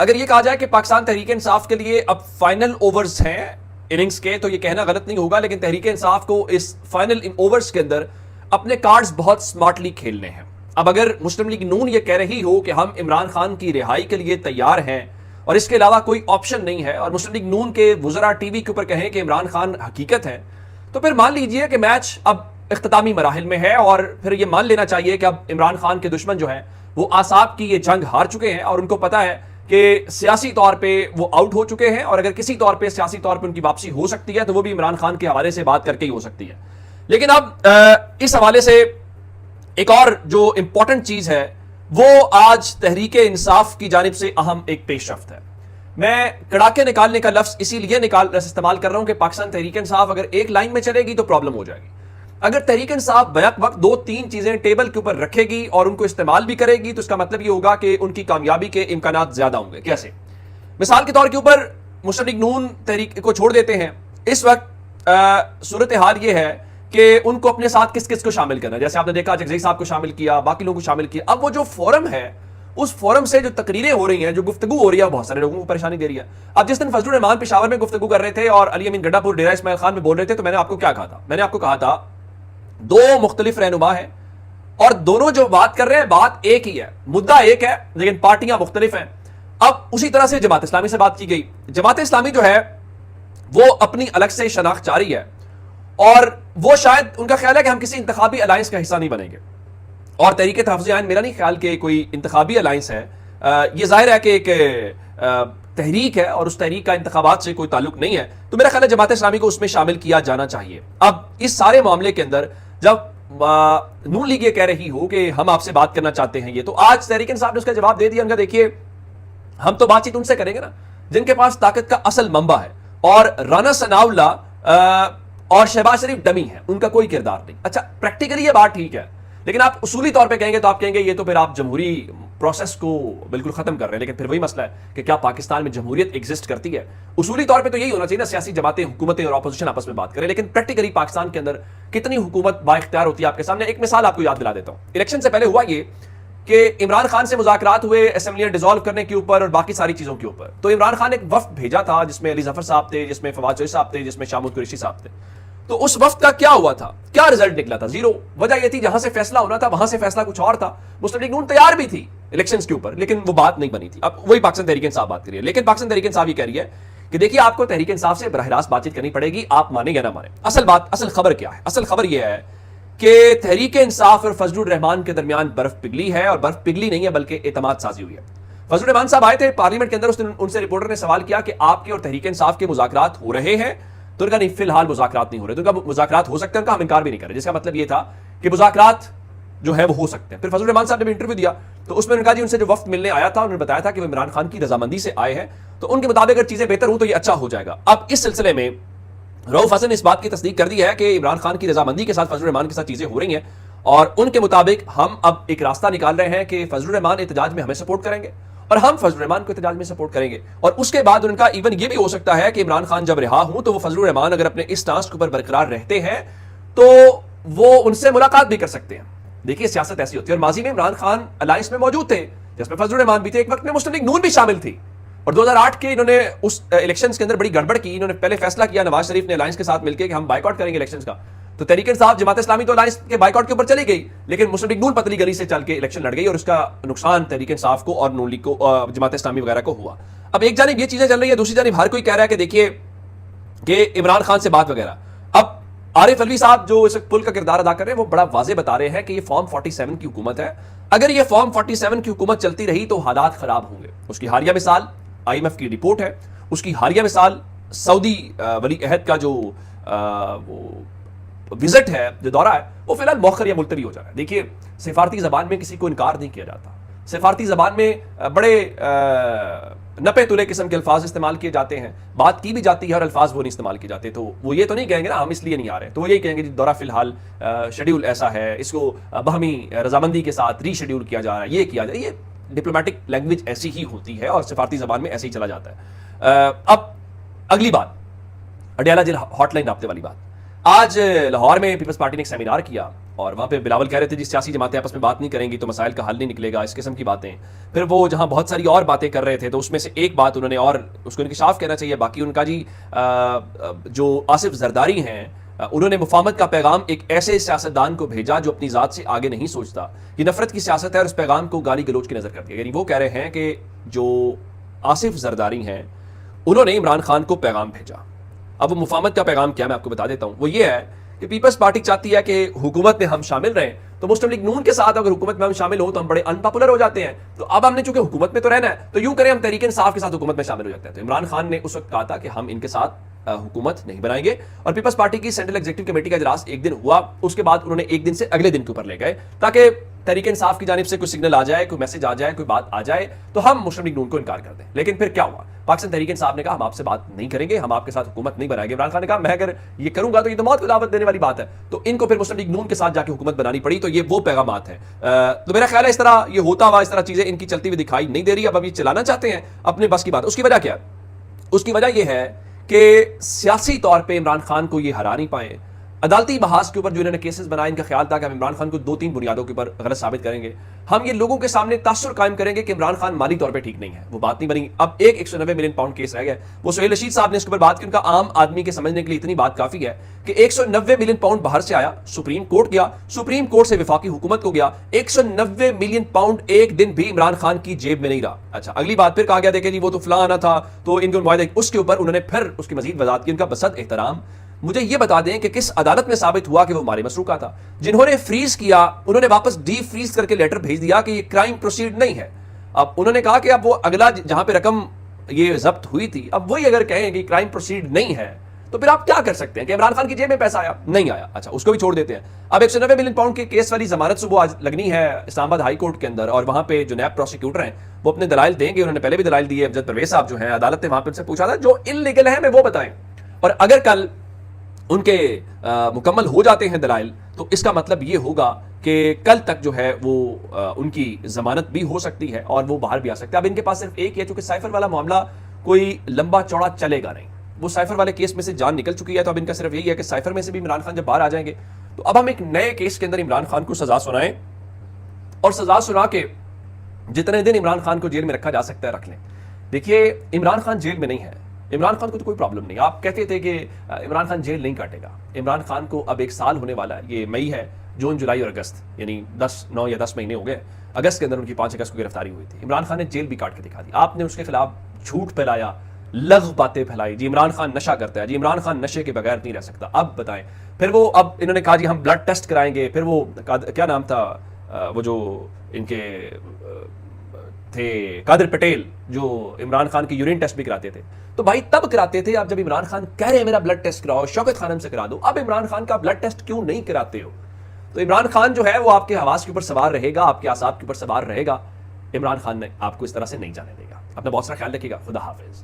اگر یہ کہا جائے کہ پاکستان تحریک انصاف کے لیے اب فائنل اوورز ہیں اننگز کے، تو یہ کہنا غلط نہیں ہوگا، لیکن تحریک انصاف کو اس فائنل اوورز کے اندر اپنے کارڈز بہت سمارٹلی کھیلنے ہیں. اب اگر مسلم لیگ نون یہ کہہ رہی ہو کہ ہم عمران خان کی رہائی کے لیے تیار ہیں اور اس کے علاوہ کوئی آپشن نہیں ہے، اور مسلم لیگ نون کے وزراء ٹی وی کے اوپر کہیں کہ عمران خان حقیقت ہے، تو پھر مان لیجئے کہ میچ اب اختتامی مراحل میں ہے، اور پھر یہ مان لینا چاہیے کہ اب عمران خان کے دشمن جو ہیں وہ اعصاب کی یہ جنگ ہار چکے ہیں، اور ان کو پتا ہے کہ سیاسی طور پہ وہ آؤٹ ہو چکے ہیں، اور اگر کسی طور پہ سیاسی طور پہ ان کی واپسی ہو سکتی ہے تو وہ بھی عمران خان کے حوالے سے بات کر کے ہی ہو سکتی ہے. لیکن اب اس حوالے سے ایک اور جو امپورٹنٹ چیز ہے وہ آج تحریک انصاف کی جانب سے اہم ایک پیش رفت ہے. میں کڑاکے نکالنے کا لفظ اسی لیے استعمال کر رہا ہوں کہ پاکستان تحریک انصاف اگر ایک لائن میں چلے گی تو پرابلم ہو جائے گی. اگر تحریک انصاف بیک وقت 2-3 چیزیں ٹیبل کے اوپر رکھے گی اور ان کو استعمال بھی کرے گی تو اس کا مطلب یہ ہوگا کہ ان کی کامیابی کے امکانات زیادہ ہوں گے. کیسے؟ مثال کے طور کے اوپر مسلم لیگ نون تحریک کو چھوڑ دیتے ہیں، اس وقت صورتحال یہ ہے کہ ان کو اپنے ساتھ کس کس کو شامل کرنا ہے. جیسے آپ نے دیکھا جگزئی صاحب کو شامل کیا، باقی لوگوں کو شامل کیا. اب وہ جو فورم ہے اس فورم سے جو تقریریں ہو رہی ہیں، جو گفتگو ہو رہی ہے، بہت سارے لوگوں کو پریشانی دے رہی ہے. اب جس دن فضل الرحمان پشاور میں گفتگو کر رہے تھے اور علی امین گڈھا پور ڈیرہ اسماعیل خان میں بول رہے تھے، تو میں نے آپ کو کیا کہا تھا؟ میں نے آپ کو کہا تھا دو مختلف رہنما ہیں اور دونوں جو بات کر رہے ہیں بات ایک ہی ہے، مدعا ایک ہے لیکن پارٹیاں مختلف ہیں. اب اسی طرح سے جماعت اسلامی سے بات کی گئی. جماعت اسلامی جو ہے وہ اپنی الگ سے شناخت جاری ہے، اور وہ شاید ان کا خیال ہے کہ ہم کسی انتخابی الائنس کا حصہ نہیں بنیں گے. اور تحریک تحفظ عین میرا نہیں خیال کہ کوئی انتخابی الائنس ہے. یہ ظاہر ہے کہ ایک تحریک ہے اور اس تحریک کا انتخابات سے کوئی تعلق نہیں ہے، تو میرا خیال ہے جماعت اسلامی کو اس میں شامل کیا جانا چاہیے. اب اس سارے معاملے کے اندر جب نون لیگ یہ کہہ رہی ہو کہ ہم آپ سے بات کرنا چاہتے ہیں، یہ تو آج تحریک انصاف نے اس کا جواب دے دیا. ان کا دیکھیے ہم تو بات چیت ان سے کریں گے نا جن کے پاس طاقت کا اصل منبع ہے، اور رانا ثناء اللہ اور شہباز شریف ڈمی ہے، ان کا کوئی کردار نہیں. اچھا پریکٹیکلی یہ بات ٹھیک ہے، لیکن آپ اصولی طور پہ کہیں گے تو آپ کہیں گے یہ تو پھر آپ جمہوری پروسیس کو بالکل ختم کر رہے ہیں. لیکن پھر وہی مسئلہ ہے کہ کیا پاکستان میں جمہوریت ایگزسٹ کرتی ہے؟ اصولی طور پہ تو یہی ہونا چاہیے نا، سیاسی جماعتیں، حکومتیں اور اپوزیشن آپس میں بات کریں. لیکن پریکٹیکلی پاکستان کے اندر کتنی حکومت با اختیار ہوتی ہے آپ کے سامنے. ایک مثال آپ کو یاد دلا دیتا ہوں. الیکشن سے پہلے ہوا یہ کہ عمران خان سے مذاکرات ہوئے اسمبلیاں ڈیزالو کرنے کے اوپر اور باقی ساری چیزوں کے اوپر. تو عمران خان ایک وفد بھیجا تھا جس میں علی ظفر صاحب تھے، جس میں فواد چوہدری صاحب تھے، جس میں شامود قریشی صاحب تھے. تو اس وفد کا کیا ہوا تھا؟ کیا رزلٹ نکلا تھا؟ زیرو. وجہ یہ تھی جہاں سے فیصلہ ہونا تھا وہاں سے فیصلہ کچھ اور تھا. مسلم لیگ نون تیار بھی تھی الیکشنز کے اوپر، لیکن وہ بات نہیں بنی تھی. اب وہی پاکستان تحریک انصاف بات کر رہی ہے. لیکن پاکستان تحریک انصاف یہ کہہ رہی ہے کہ دیکھیے آپ کو تحریک انصاف سے براہ راست بات چیت کرنی پڑے گی، آپ مانیں یا نہ مانیں. اصل خبر کیا ہے؟ اصل خبر یہ ہے کہ تحریک انصاف اور فضل الرحمان کے درمیان برف پگھلی ہے، اور برف پگھلی نہیں ہے بلکہ اعتماد سازی ہوئی ہے. فضل الرحمان صاحب آئے تھے پارلیمنٹ کے اندر، اس دن ان سے رپورٹر نے سوال کیا کہ آپ کے اور تحریک انصاف کے مذاکرات ہو رہے ہیں؟ تو ان کا نہیں، فی الحال مذاکرات نہیں ہو رہے. تو ان کا مذاکرات ہو سکتے ہیں، ان کا ہم انکار بھی نہیں کر رہے، جس کا مطلب یہ تھا کہ مذاکرات جو ہے وہ ہو سکتے ہیں. پھر فضل الرحمان صاحب نے بھی انٹرویو دیا تو اس میں انہوں نے کہا جی ان سے جو وفد ملنے آیا تھا انہوں نے بتایا تھا کہ وہ عمران خان کی رضامندی سے آئے ہیں، تو ان کے مطابق اگر چیزیں بہتر ہوں تو یہ اچھا ہو جائے گا. اب اس سلسلے میں رؤوف حسن نے اس بات کی تصدیق کر دی ہے کہ عمران خان کی رضامندی کے ساتھ فضل الرحمان کے ساتھ چیزیں ہو رہی ہیں، اور ان کے مطابق ہم اب ایک راستہ نکال رہے ہیں کہ فضل الرحمان احتجاج میں ہمیں سپورٹ کریں گے اور ہم فضل الرحمان کو احتجاج میں سپورٹ کریں گے. اور اس کے بعد ان کا ایون یہ بھی ہو سکتا ہے کہ عمران خان جب رہا ہوں تو وہ فضل الرحمان اگر اپنے اس ٹاسک کے اوپر برقرار رہتے ہیں تو وہ ان سے ملاقات بھی کر سکتے ہیں. دیکھیے سیاست ایسی ہوتی ہے، اور ماضی میں عمران خان الائنس میں موجود تھے جس میں فضل الرحمان بھی تھے، ایک وقت میں مسلم لیگ نون بھی شامل تھی، اور 2008 کے انہوں نے اس الیکشنز کے اندر بڑی گڑبڑ کی. انہوں نے پہلے فیصلہ کیا نواز شریف نے الائنس کے ساتھ مل کے کہ ہم بائیکاٹ کریں گے الیکشنز کا. تو تحریک انصاف جماعت اسلامی تو الائنس کے بائیکاٹ کے اوپر چلی گئی، لیکن مسلم لیگ نون پتلی گلی سے چل کے الیکشن لڑ گئی، اور اس کا نقصان تحریک انصاف کو اور نون لیگ کو، جماعت اسلامی وغیرہ کو ہوا. اب ایک جانب یہ چیزیں چل رہی ہیں، دوسری جانب ہر کوئی کہہ رہا ہے کہ دیکھیے کہ عمران خان سے بات وغیرہ. اب عارف علوی صاحب جو اس پل کا کردار ادا کر رہے ہیں وہ بڑا واضح بتا رہے ہیں کہ یہ فارم 47 کی حکومت ہے. اگر یہ فارم 47 کی حکومت چلتی رہی تو حالات خراب ہوں گے. اس کی حالیہ مثال IMF کی رپورٹ ہے، اس کی حالیہ مثال سعودی ولی عہد کا جو وزٹ ہے، جو دورہ ہے، وہ فی الحال مؤخر یا ملتوی ہو جا رہا ہے. دیکھیے سفارتی زبان میں کسی کو انکار نہیں کیا جاتا، سفارتی زبان میں بڑے نپے تلے قسم کے الفاظ استعمال کیے جاتے ہیں، بات کی بھی جاتی ہے اور الفاظ وہ نہیں استعمال کیے جاتے. تو وہ یہ تو نہیں کہیں گے نا ہم اس لیے نہیں آ رہے، تو وہ یہی کہیں گے دورہ فی الحال شیڈیول ایسا ہے، اس کو باہمی رضامندی کے ساتھ ری شیڈیول کیا جا رہا ہے، یہ کیا جا رہا ہے. یہ ڈپلومیٹک لینگویج ایسی ہی ہوتی ہے اور سفارتی زبان میں ایسے ہی چلا جاتا ہے. اب اگلی بات اڈیالہ جیل ہاٹ لائن رابطے والی بات. آج لاہور میں پیپلز پارٹی نے ایک سیمینار کیا اور وہاں پہ بلاول کہہ رہے تھے جی سیاسی جماعتیں آپس میں بات نہیں کریں گی تو مسائل کا حل نہیں نکلے گا، اس قسم کی باتیں. پھر وہ جہاں بہت ساری اور باتیں کر رہے تھے تو اس میں سے ایک بات انہوں نے اور اس کو انکشاف کہنا چاہیے. باقی ان کا جی جو آصف زرداری ہیں انہوں نے مفاہمت کا پیغام ایک ایسے سیاستدان کو بھیجا جو اپنی ذات سے آگے نہیں سوچتا. یہ نفرت کی سیاست ہے اور اس پیغام کو گالی گلوچ کی نظر کر دیا. یعنی وہ کہہ رہے ہیں کہ جو آصف زرداری ہیں انہوں نے عمران خان کو پیغام بھیجا. اب وہ مفاہمت کا پیغام کیا میں آپ کو بتا دیتا ہوں. وہ یہ ہے کہ پیپلز پارٹی چاہتی ہے کہ حکومت میں ہم شامل رہیں، تو مسلم لیگ نون کے ساتھ اگر حکومت میں ہم شامل ہوں تو ہم بڑے ان پاپولر ہو جاتے ہیں. تو اب ہم نے چونکہ حکومت میں تو رہنا ہے تو یوں کریں ہم تحریک انصاف کے ساتھ حکومت میں شامل ہو جاتے ہیں. تو عمران خان نے اس وقت کہا تھا کہ ہم ان کے ساتھ حکومت نہیں بنائیں گے. اور پیپلز پارٹی کی سینٹرل ایگزیکٹو کمیٹی کا اجلاس ایک دن ہوا، اس کے بعد انہوں نے ایک دن سے اگلے دن کے اوپر لے گئے تاکہ تحریک انصاف کی جانب سے کوئی سگنل آ جائے، کوئی میسج آ جائے، کوئی بات آ جائے تو ہم مسلم لیگ نون کو انکار کر دیں. لیکن پھر کیا ہوا؟ پاکستان تحریک انصاف نے کہا ہم آپ سے بات نہیں کریں گے، ہم آپ کے ساتھ حکومت نہیں بنائیں گے. عمران خان نے کہا میں اگر یہ کروں گا تو یہ تو موت کو دعوت دینے والی بات ہے. تو ان کو پھر مسلم لیگ نون کے ساتھ جا کے حکومت بنانی پڑی. تو یہ وہ پیغامات ہیں. تو میرا خیال ہے اس طرح یہ ہوتا ہوا اس طرح چیزیں ان کی چلتی ہوئی دکھائی نہیں دے رہی. اب یہ چلانا چاہتے ہیں اپنے بس کی بات. اس کی وجہ کیا؟ اس کی وجہ یہ ہے کہ سیاسی طور پہ عمران خان کو یہ ہرا نہیں پائے. عدالتی بحاث کے اوپر جو انہوں نے کیسز بنائے، ان کا خیال تھا کہ ہم عمران خان کو 2-3 بنیادوں کے اوپر غلط ثابت کریں گے. ہم یہ لوگوں کے سامنے تاثر قائم کریں گے کہ عمران خان مالی طور پہ ٹھیک نہیں ہے. وہ بات نہیں بنی. اب ایک 190 ملین پاؤنڈ کیس رہ گیا. وہ سہیل رشید صاحب نے اس کے اوپر بات کی. ان کا عام آدمی کے سمجھنے کے لیے اتنی بات کافی ہے کہ 190 ملین پاؤنڈ باہر سے آیا، سپریم کورٹ گیا، سپریم کورٹ سے وفاقی حکومت کو گیا. 190 ملین پاؤنڈ ایک دن بھی عمران خان کی جیب میں نہیں رہا. اچھا اگلی بات پھر کہا گیا دیکھیں جی وہ تو فلاں آنا تھا تو ان کو معاہدے، اس کے اوپر انہوں نے پھر اس کی مزید وضاحت کی. ان کا بصد احترام مجھے یہ بتا دیں کہ کس عدالت میں ثابت ہوا کہ وہ مالی مسروقہ تھا. جنہوں نے فریز کیا انہوں نے واپس ڈی فریز کر کے لیٹر بھیج دیا کہ یہ کرائم پروسیڈ نہیں ہے. اب انہوں نے کہا کہ اب وہ اگلا جہاں پہ رقم یہ ضبط ہوئی تھی اب وہی اگر کہیں کہ کرائم پروسیڈ نہیں ہے تو پھر آپ کیا کر سکتے ہیں کہ عمران خان کی جیب میں پیسہ آیا نہیں آیا. اچھا اس کو بھی چھوڑ دیتے ہیں. اب 190 ملین پاؤنڈ کے کیس والی ضمانت صبح آج لگنی ہے اسلام آباد ہائی کورٹ کے اندر اور وہاں پہ جو نیب پروسیکیوٹر ہیں وہ اپنے دلائل دیں گے. انہوں نے پہلے بھی دلائل دیے. امجد پرویز صاحب جو ہیں عدالت نے وہاں پہ ان سے پوچھا تھا جو انلیگل ہے ہمیں وہ بتائیں. اور اگر کل ان کے مکمل ہو جاتے ہیں دلائل تو اس کا مطلب یہ ہوگا کہ کل تک جو ہے وہ ان کی ضمانت بھی ہو سکتی ہے اور وہ باہر بھی آ سکتے ہیں. اب ان کے پاس صرف ایک ہے چونکہ سائفر والا معاملہ کوئی لمبا چوڑا چلے گا نہیں. وہ سائفر والے کیس میں سے جان نکل چکی ہے تو اب ان کا صرف یہی ہے کہ سائفر میں سے بھی عمران خان جب باہر آ جائیں گے تو اب ہم ایک نئے کیس کے اندر عمران خان کو سزا سنائیں اور سزا سنا کے جتنے دن عمران خان کو جیل میں رکھا جا سکتا ہے رکھ لیں. دیکھیے عمران خان جیل میں نہیں ہے. عمران خان کو تو کوئی پرابلم نہیں. آپ کہتے تھے کہ عمران خان جیل نہیں کاٹے گا. عمران خان کو اب 1 سال ہونے والا ہے. یہ مئی ہے، جون، جولائی اور اگست، یعنی 9 یا 10 مہینے ہو گئے. اگست کے اندر ان کی 5 اگست کو گرفتاری ہوئی تھی. عمران خان نے جیل بھی کاٹ کے دکھا دی. آپ نے اس کے خلاف جھوٹ پھیلایا، لغو باتیں پھیلائی. جی عمران خان نشہ کرتا ہے، جی عمران خان نشے کے بغیر نہیں رہ سکتا. اب بتائیں پھر وہ اب انہوں نے کہا جی ہم بلڈ ٹیسٹ کرائیں گے. پھر وہ کیا نام تھا وہ جو ان کے تھے قادر پٹیل جو عمران خان کی یورین ٹیسٹ بھی کراتے تھے. تو بھائی تب کراتے تھے. اب جب عمران خان کہہ رہے ہیں میرا بلڈ ٹیسٹ کراؤ، شوکت خانم سے کرا دو، اب عمران خان کا بلڈ ٹیسٹ کیوں نہیں کراتے ہو؟ تو عمران خان جو ہے وہ آپ کے حواس کے اوپر سوار رہے گا، آپ کے اعصاب کے اوپر سوار رہے گا. عمران خان نے آپ کو اس طرح سے نہیں جانے دے گا. اپنا بہت سارا خیال رکھیے گا. خدا حافظ.